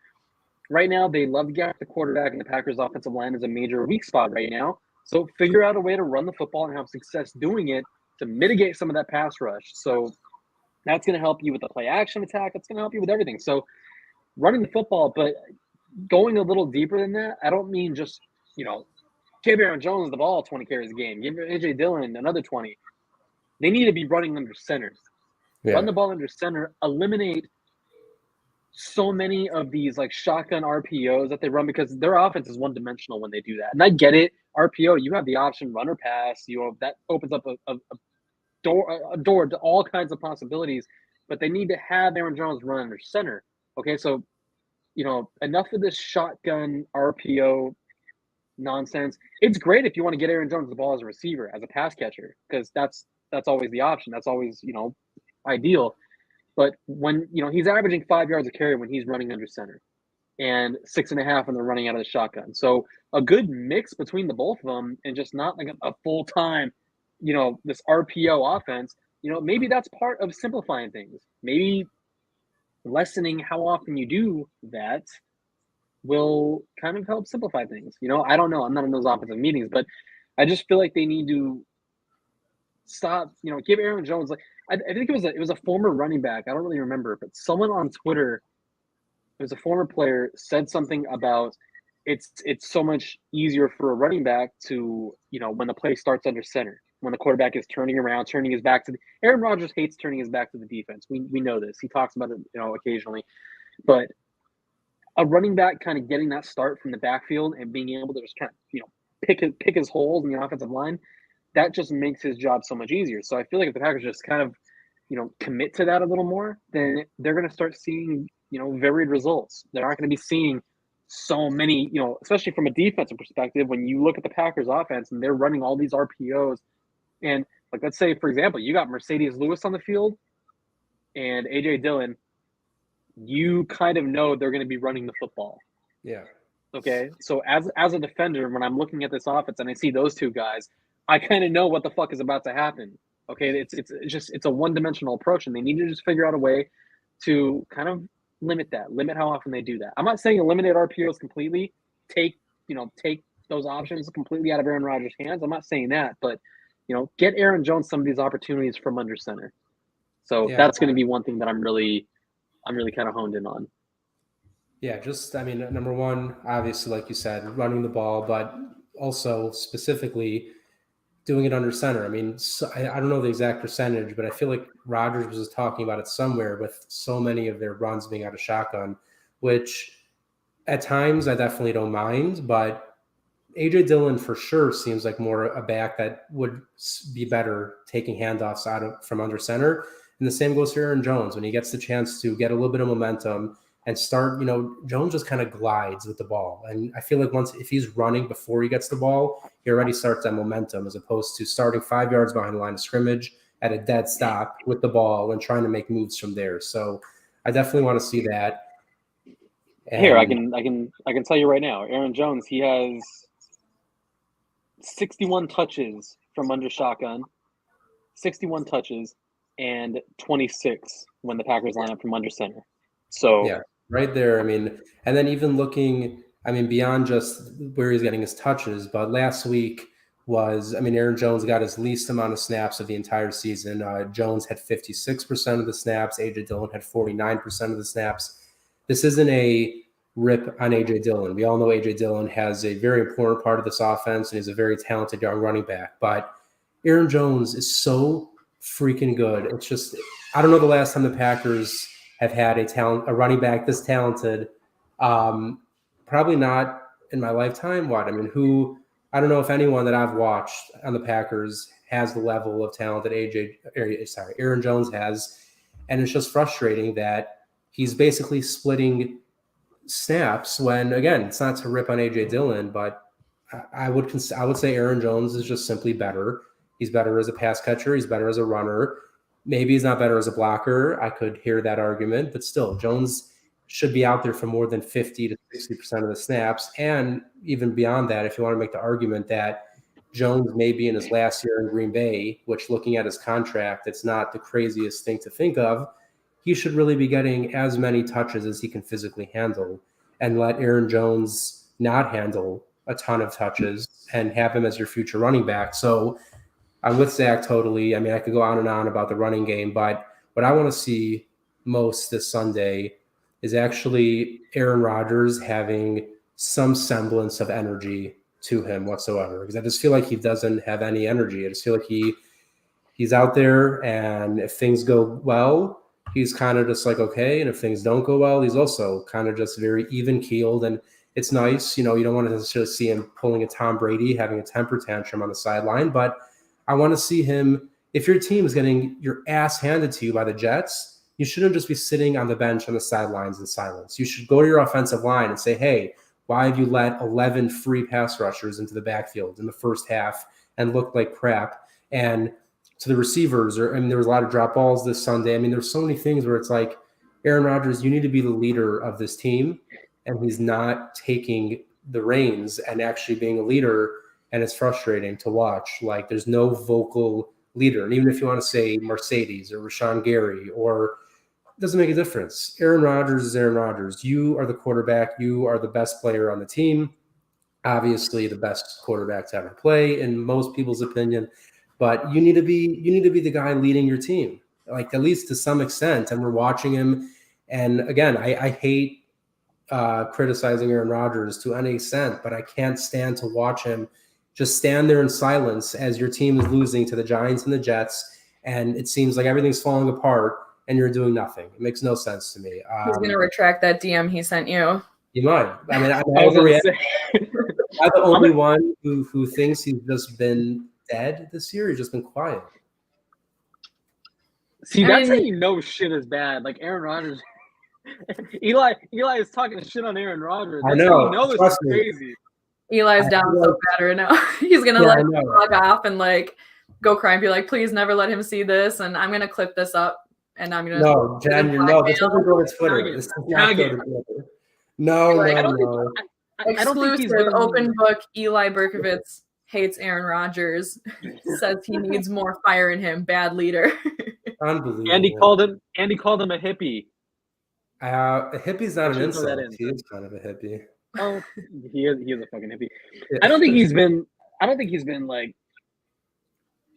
right now they love to get at the quarterback, and the Packers offensive line is a major weak spot right now. So figure out a way to run the football and have success doing it to mitigate some of that pass rush. So that's going to help you with the play action attack. It's going to help you with everything. So running the football, but going a little deeper than that, I don't mean just, give Aaron Jones the ball 20 carries a game. Give AJ Dillon another 20. They need to be running under center. Yeah. Run the ball under center. Eliminate so many of these like shotgun RPOs that they run, because their offense is one-dimensional when they do that. And I get it. RPO, you have the option run or pass. That opens up a door to all kinds of possibilities. But they need to have Aaron Jones run under center. Okay, so enough of this shotgun RPO nonsense. It's great if you want to get Aaron Jones the ball as a receiver, as a pass catcher, because that's always the option. That's always ideal. But when he's averaging 5 yards a carry when he's running under center, and 6.5 when they're running out of the shotgun. So a good mix between the both of them, and just not like a full time, this RPO offense. Maybe that's part of simplifying things. Maybe lessening how often you do that will kind of help simplify things. I don't know. I'm not in those offensive meetings, but I just feel like they need to stop. Give Aaron Jones I think it was a former running back. I don't really remember, but someone on Twitter, it was a former player, said something about it's so much easier for a running back to when the play starts under center, when the quarterback is turning around, turning his back to Aaron Rodgers hates turning his back to the defense. We know this. He talks about it occasionally, but a running back kind of getting that start from the backfield and being able to just kind of pick his holes in the offensive line, that just makes his job so much easier. So I feel like if the Packers just kind of, commit to that a little more, then they're going to start seeing, varied results. They're not going to be seeing so many, especially from a defensive perspective, when you look at the Packers offense and they're running all these RPOs. And like, let's say, for example, you got Mercedes Lewis on the field and AJ Dillon, you kind of know they're going to be running the football. Yeah. Okay. So as a defender, when I'm looking at this offense and I see those two guys, I kind of know what the fuck is about to happen. Okay, it's a one-dimensional approach, and they need to just figure out a way to kind of limit how often they do that. I'm not saying eliminate RPOs completely, take those options completely out of Aaron Rodgers' hands. I'm not saying that, but get Aaron Jones some of these opportunities from under center. So Yeah. that's going to be one thing that I'm really kind of honed in on. Yeah, number one, obviously, like you said, running the ball, but also specifically doing it under center. I mean, I don't know the exact percentage, but I feel like Rodgers was talking about it somewhere with so many of their runs being out of shotgun, which at times I definitely don't mind, but A.J. Dillon for sure seems like more a back that would be better taking handoffs from under center. And the same goes for Aaron Jones when he gets the chance to get a little bit of momentum and start, Jones just kind of glides with the ball. And I feel like if he's running before he gets the ball, he already starts that momentum as opposed to starting 5 yards behind the line of scrimmage at a dead stop with the ball and trying to make moves from there. So I definitely want to see that. And here, I can tell you right now, Aaron Jones, he has 61 touches from under shotgun, 61 touches, and 26 when the Packers line up from under center. So yeah, right there. I mean, and then even looking, beyond just where he's getting his touches, but last week Aaron Jones got his least amount of snaps of the entire season. Jones had 56% of the snaps. A.J. Dillon had 49% of the snaps. This isn't a rip on A.J. Dillon. We all know A.J. Dillon has a very important part of this offense, and he's a very talented young running back. But Aaron Jones is so freaking good. It's just, I don't know the last time the Packers have had a running back this talented. Probably not in my lifetime. I don't know if anyone that I've watched on the Packers has the level of talent that Aaron Jones has. And it's just frustrating that he's basically splitting snaps when, again, it's not to rip on A.J. Dillon, but I would say Aaron Jones is just simply better. He's better as a pass catcher. He's better as a runner. Maybe he's not better as a blocker. I could hear that argument, but still, Jones should be out there for more than 50 to 60% of the snaps. And even beyond that, if you want to make the argument that Jones may be in his last year in Green Bay, which looking at his contract, it's not the craziest thing to think of, he should really be getting as many touches as he can physically handle and let Aaron Jones not handle a ton of touches and have him as your future running back. So I'm with Zach totally. I could go on and on about the running game, but what I want to see most this Sunday is actually Aaron Rodgers having some semblance of energy to him whatsoever, because I just feel like he doesn't have any energy. I just feel like he's out there, and if things go well, he's kind of just like, okay. And if things don't go well, he's also kind of just very even keeled. And it's nice, you don't want to necessarily see him pulling a Tom Brady, having a temper tantrum on the sideline, but I want to see him, if your team is getting your ass handed to you by the Jets, you shouldn't just be sitting on the bench on the sidelines in silence. You should go to your offensive line and say, hey, why have you let 11 free pass rushers into the backfield in the first half and looked like crap? And to the receivers, there was a lot of drop balls this Sunday. There's so many things where it's like, Aaron Rodgers, you need to be the leader of this team, and he's not taking the reins and actually being a leader, and it's frustrating to watch. Like, there's no vocal leader. And even if you want to say Mercedes or Rashawn Gary, or it doesn't make a difference. Aaron Rodgers is Aaron Rodgers. You are the quarterback. You are the best player on the team. Obviously, the best quarterback to ever play, in most people's opinion. But you need to be the guy leading your team, like at least to some extent. And we're watching him. And again, I hate criticizing Aaron Rodgers to any extent, but I can't stand to watch him just stand there in silence as your team is losing to the Giants and the Jets, and it seems like everything's falling apart, and you're doing nothing. It makes no sense to me. He's going to retract that DM he sent you. He might. I'm the only one who thinks he's just been dead this year. He's just been quiet. See, that's how you know shit is bad. Like Aaron Rodgers. Eli is talking shit on Aaron Rodgers. I know. This is crazy. Eli's down so bad right now. He's going to log off and go cry and be like, please never let him see this. And I'm going to clip this up. And I'm going to. No, Jen, this doesn't go to Twitter. This does not go to Twitter. No. Exclusive open book. Eli Berkovitz hates Aaron Rodgers. Says he needs more fire in him. Bad leader. Unbelievable. Andy called him a hippie. A hippie's not an insult. He is kind of a hippie. Oh, he is a fucking hippie. Yeah. I don't think he's been like.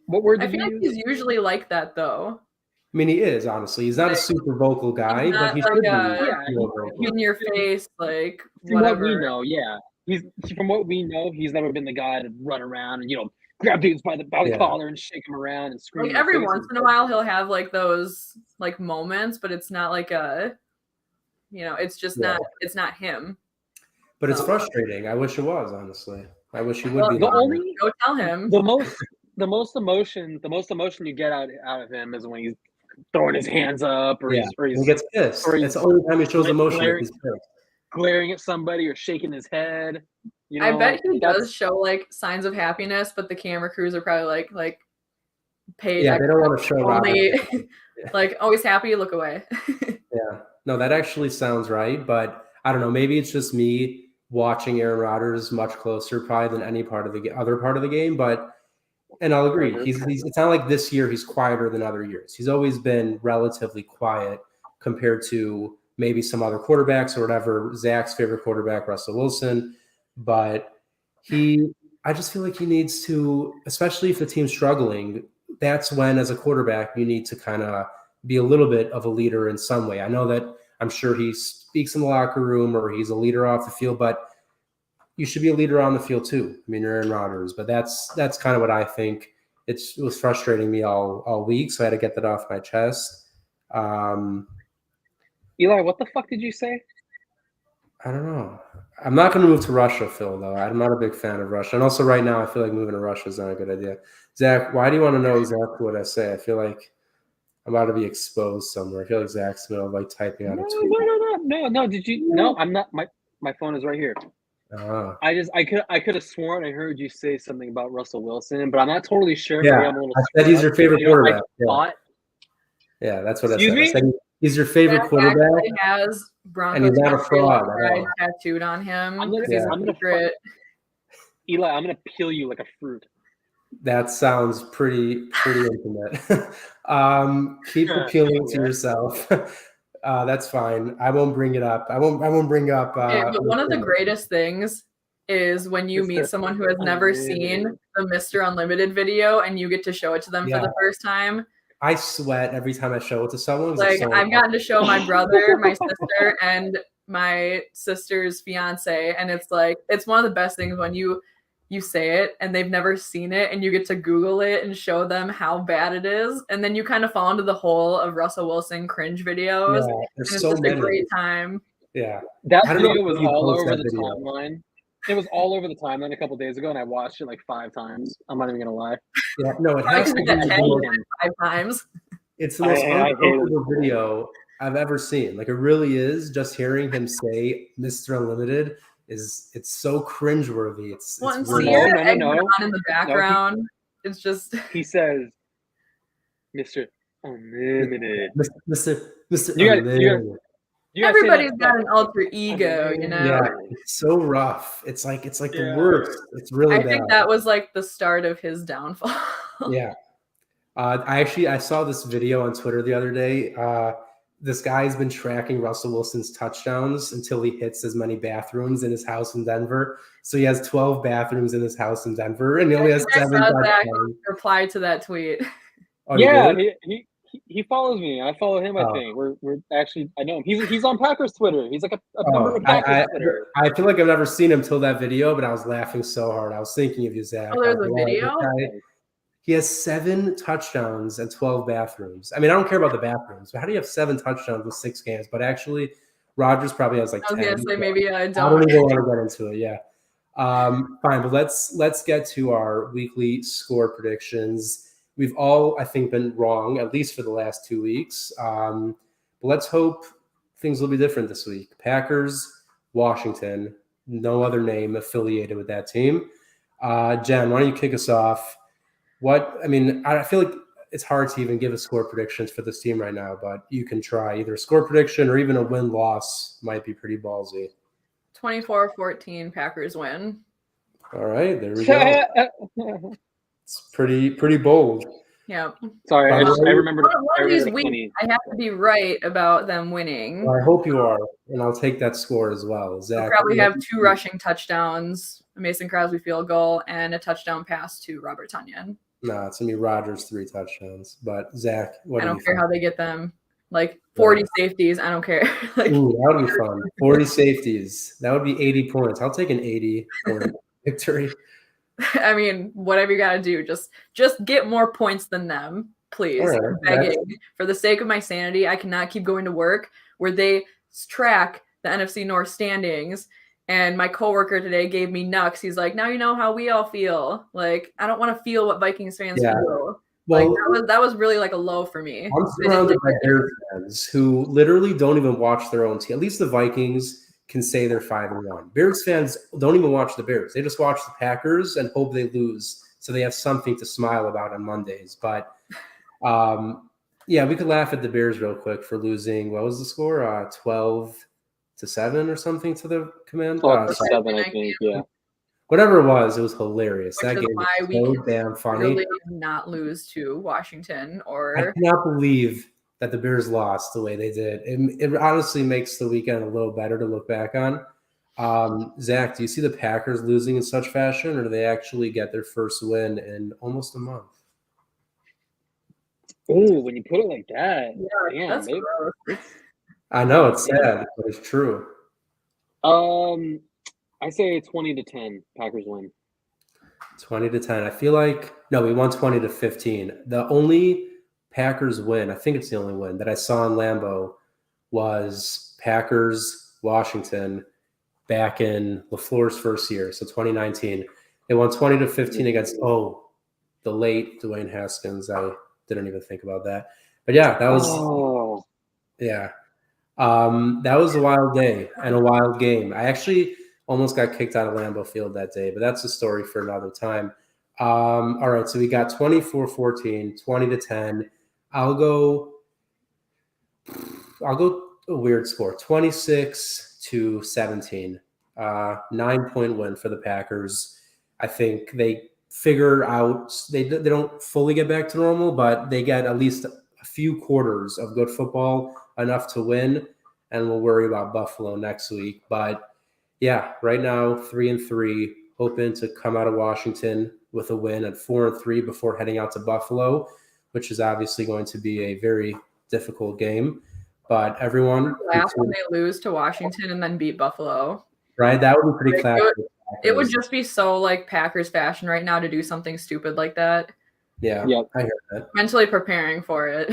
What word? I feel like he's usually like that though. I mean, he is, honestly. He's not a super vocal guy, He's but not he like should a be more vocal. in your face, like From what we whatever. know, yeah. From what we know, he's never been the guy to run around and grab dudes by the Yeah. collar and shake them around and scream. Like every once in a while, he'll have like those like moments, but it's not like a, it's just not. It's not him. But it's frustrating. I wish it was, honestly. I wish he would be. Go tell him. The most emotion you get out of him is when he's throwing his hands up or he gets pissed. It's the only time he shows emotion. He's pissed. Glaring at somebody or shaking his head. I bet he does show like signs of happiness, but the camera crews are probably like paid. Yeah, they don't want to show only, like, oh, he's happy, look away. Yeah. No, that actually sounds right, but I don't know. Maybe it's just me watching Aaron Rodgers much closer probably than any other part of the game, and I'll agree. It's not like this year he's quieter than other years. He's always been relatively quiet compared to maybe some other quarterbacks or whatever. Zach's favorite quarterback, Russell Wilson, but I just feel like he needs to, especially if the team's struggling, that's when as a quarterback you need to kind of be a little bit of a leader in some way. I know that I'm sure he speaks in the locker room or he's a leader off the field, but you should be a leader on the field too. I mean, you're Aaron Rodgers, but that's kind of what I think. It was frustrating me all week, so I had to get that off my chest. Eli, what the fuck did you say? I don't know. I'm not going to move to Russia, Phil, though. I'm not a big fan of Russia. And also right now I feel like moving to Russia is not a good idea. Zach, why do you want to know exactly what I say? I feel like I'm about to be exposed somewhere. I feel like Zach's going to like typing out a tweet. No. Did you? No, I'm not. My phone is right here. Oh. I could have sworn I heard you say something about Russell Wilson, but I'm not totally sure. Yeah, I said he's your favorite quarterback. Yeah, that's what I said. I said he's your favorite quarterback. He has Broncos and he's not a fraud tattooed on him. I'm gonna Eli, I'm gonna peel you like a fruit. That sounds pretty intimate. Keep appealing to yourself. That's fine. I won't bring it up. I won't bring up. But one of the greatest things is when you meet someone who has never seen the Mr. Unlimited video and you get to show it to them for the first time. I sweat every time I show it to someone. Like I've gotten to show my brother, my sister, and my sister's fiance, and it's one of the best things when you say it and they've never seen it and you get to Google it and show them how bad it is, and then you kind of fall into the hole of Russell Wilson cringe videos. Yeah, there's so many. A great time. Yeah, that video was all over the timeline. It was all over the timeline a couple days ago, and I watched it like 5 times. I'm not even gonna lie. Yeah, no, it has to be 5 times. It's the most unbelievable video I've ever seen. Like it really is. Just hearing him say "Mr. Unlimited" it's so cringeworthy. It's no. In the background. No, it's just he says, "Mr. Unlimited." Mr. Unlimited. Everybody's got an alter ego, you know. Yeah, it's so rough. It's like the worst. It's really bad. I think that was like the start of his downfall. Yeah. I saw this video on Twitter the other day. This guy's been tracking Russell Wilson's touchdowns until he hits as many bathrooms in his house in Denver. So he has 12 bathrooms in his house in Denver, and he only has 7 touchdowns. Reply to that tweet. Oh, yeah, he follows me. I follow him. I think we're actually. I know him. He's on Packers Twitter. He's like a member of Packers Twitter. I feel like I've never seen him till that video, but I was laughing so hard. I was thinking of you, Zach. Oh, there's a video. He has 7 touchdowns and 12 bathrooms. I mean, I don't care about the bathrooms, but how do you have 7 touchdowns with 6 games? But actually, Rodgers probably has like 10. I was gonna say maybe I don't. I don't even want to get into it. Yeah. Fine, but let's get to our weekly score predictions. We've all, I think, been wrong, at least for the last 2 weeks. But let's hope things will be different this week. Packers, Washington, no other name affiliated with that team. Jen, why don't you kick us off? I feel like it's hard to even give a score predictions for this team right now, but you can try either a score prediction or even a win-loss might be pretty ballsy. 24-14 Packers win. All right, there we go. It's pretty bold. Yeah. Sorry, I remember. One of these weeks, I have to be right about them winning. Well, I hope you are, and I'll take that score as well. Zach, we'll probably have 2 rushing touchdowns, a Mason Crosby field goal, and a touchdown pass to Robert Tonyan. No, it's gonna be Rodgers 3 touchdowns. But Zach, what I do don't you care think? how they get them. Like 40 safeties. I don't care. Like, Ooh, that would be fun. 40 safeties. That would be 80 points. I'll take an 80-point victory. I mean, whatever you got to do, just get more points than them, please. All right, I'm begging. For the sake of my sanity, I cannot keep going to work where they track the NFC North standings. And my coworker today gave me nucks. He's like, now you know how we all feel. Like, I don't want to feel what Vikings fans feel. Well, like that was really like a low for me. I'm surrounded by Bears fans who literally don't even watch their own team. At least the Vikings can say they're 5-1. Bears fans don't even watch the Bears. They just watch the Packers and hope they lose so they have something to smile about on Mondays. But yeah, we could laugh at the Bears real quick for losing. What was the score? 12-7 or something to the Command. 12-7, I think. Yeah. Whatever it was hilarious. Which that is game why was we so can damn funny. really not lose to Washington I or cannot believe that the Bears lost the way they did. It honestly makes the weekend a little better to look back on. Zach, do you see the Packers losing in such fashion, or do they actually get their first win in almost a month? Oh, when you put it like that, yeah, that's gross. I know it's sad, but it's true. I say 20-10, Packers win. 20-10. I feel like we won 20-15. The only Packers win, I think it's the only win that I saw in Lambeau, was Packers Washington back in LaFleur's first year, so 2019. They won 20-15 against the late Dwayne Haskins. I didn't even think about that, but yeah, that was that was a wild day and a wild game. I actually almost got kicked out of Lambeau Field that day, but that's a story for another time. All right, so we got 24-14, 20-10. I'll go a weird score, 26-17. 9-point win for the Packers. I think they figure out they don't fully get back to normal, but they get at least a few quarters of good football, enough to win, and we'll worry about Buffalo next week. But yeah, right now 3-3, hoping to come out of Washington with a win at 4-3 before heading out to Buffalo, which is obviously going to be a very difficult game. But everyone, laugh when they lose to Washington and then beat Buffalo. Right, that would be pretty classic. It would just be so like Packers fashion right now to do something stupid like that. Yeah, I hear that. Mentally preparing for it.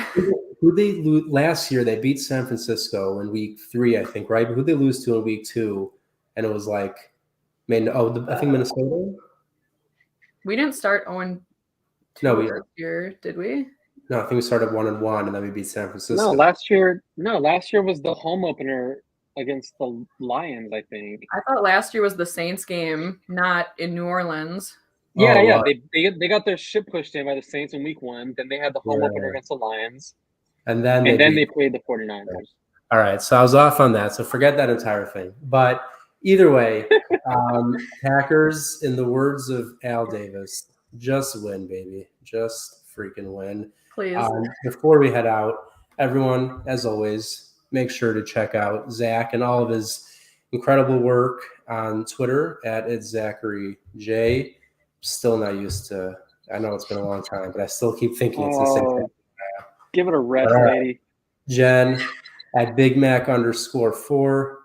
Who they lose last year? They beat San Francisco in week 3, I think. Right? Who they lose to in week 2? And it was like, I think Minnesota. We didn't start 0-2 this year, did we? No, I think we started 1-1, and then we beat San Francisco. No, last year was the home opener against the Lions, I think. I thought last year was the Saints game, not in New Orleans. Yeah. They got their ship pushed in by the Saints in week 1. Then they had the home opener against the Lions. And then they played the 49ers. All right, so I was off on that. So forget that entire thing. But either way, Packers, in the words of Al Davis, just win, baby. Just freaking win. Please. Before we head out, everyone, as always, make sure to check out Zach and all of his incredible work on Twitter at @ZacharyJ. Still not used to. I know it's been a long time, but I still keep thinking it's the same thing. Give it a rest, lady. Jen at BigMac_4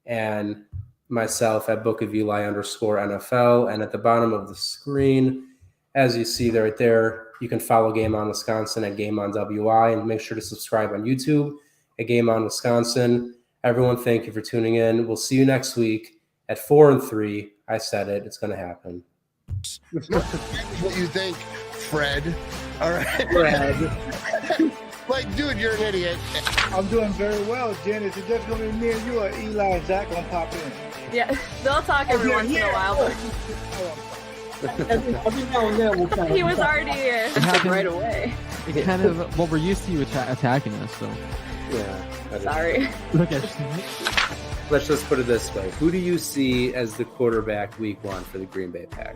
and myself at Book of Eli _NFL. And at the bottom of the screen, as you see right there, you can follow Game On Wisconsin at Game On WI, and make sure to subscribe on YouTube at Game On Wisconsin. Everyone, thank you for tuning in. We'll see you next week at 4-3. I said it. It's going to happen. What you think, Fred? All right. Fred. Like, dude, you're an idiot. I'm doing very well, Jen. Is it just going to be me and you, or Eli and Zach going to pop in? Yeah, they'll talk every once in a while. He was already right away. It's kind of, well, we're used to you attacking us, so. Yeah. Sorry. Let's just put it this way. Who do you see as the quarterback week 1 for the Green Bay Packers?